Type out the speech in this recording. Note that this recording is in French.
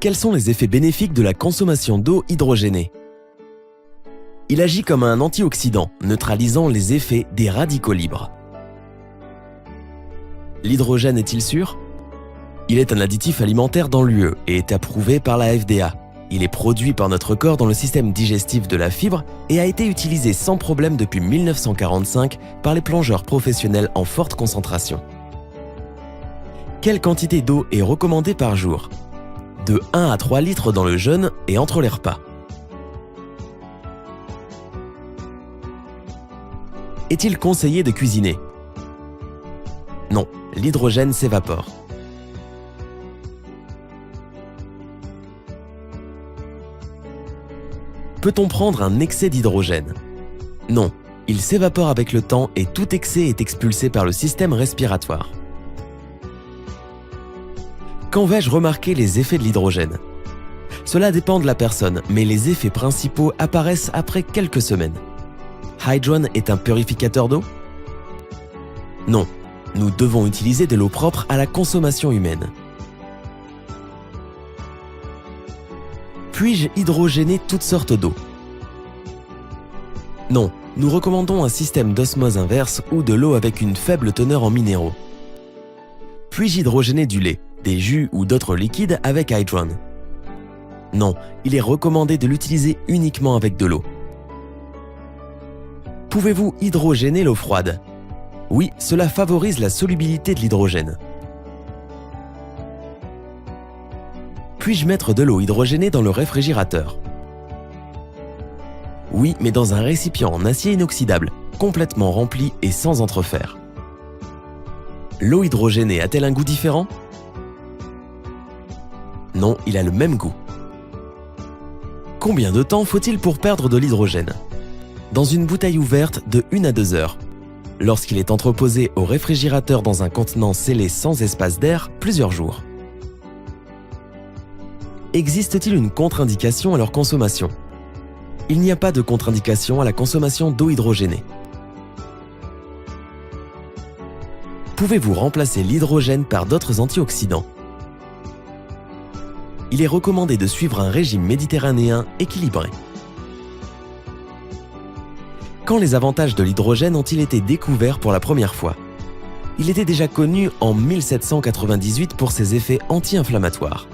Quels sont les effets bénéfiques de la consommation d'eau hydrogénée? Il agit comme un antioxydant, neutralisant les effets des radicaux libres. L'hydrogène est-il sûr? Il est un additif alimentaire dans l'UE et est approuvé par la FDA. Il est produit par notre corps dans le système digestif de la fibre et a été utilisé sans problème depuis 1945 par les plongeurs professionnels en forte concentration. Quelle quantité d'eau est recommandée par jour? De 1 à 3 litres dans le jeûne et entre les repas. Est-il conseillé de cuisiner? Non, l'hydrogène s'évapore. Peut-on prendre un excès d'hydrogène? Non, il s'évapore avec le temps et tout excès est expulsé par le système respiratoire. Quand vais-je remarquer les effets de l'hydrogène? Cela dépend de la personne, mais les effets principaux apparaissent après quelques semaines. Hydron est un purificateur d'eau? Non, nous devons utiliser de l'eau propre à la consommation humaine. Puis-je hydrogéner toutes sortes d'eau? Non, nous recommandons un système d'osmose inverse ou de l'eau avec une faible teneur en minéraux. Puis-je hydrogéner du lait, des jus ou d'autres liquides avec Hydron? Non, il est recommandé de l'utiliser uniquement avec de l'eau. Pouvez-vous hydrogéner l'eau froide? Oui, cela favorise la solubilité de l'hydrogène. Puis-je mettre de l'eau hydrogénée dans le réfrigérateur? Oui, mais dans un récipient en acier inoxydable, complètement rempli et sans entrefer. L'eau hydrogénée a-t-elle un goût différent? Non, il a le même goût. Combien de temps faut-il pour perdre de l'hydrogène? Dans une bouteille ouverte, de 1 à 2 heures. Lorsqu'il est entreposé au réfrigérateur dans un contenant scellé sans espace d'air, plusieurs jours. Existe-t-il une contre-indication à leur consommation? Il n'y a pas de contre-indication à la consommation d'eau hydrogénée. Pouvez-vous remplacer l'hydrogène par d'autres antioxydants? Il est recommandé de suivre un régime méditerranéen équilibré. Quand les avantages de l'hydrogène ont-ils été découverts pour la première fois? Il était déjà connu en 1798 pour ses effets anti-inflammatoires.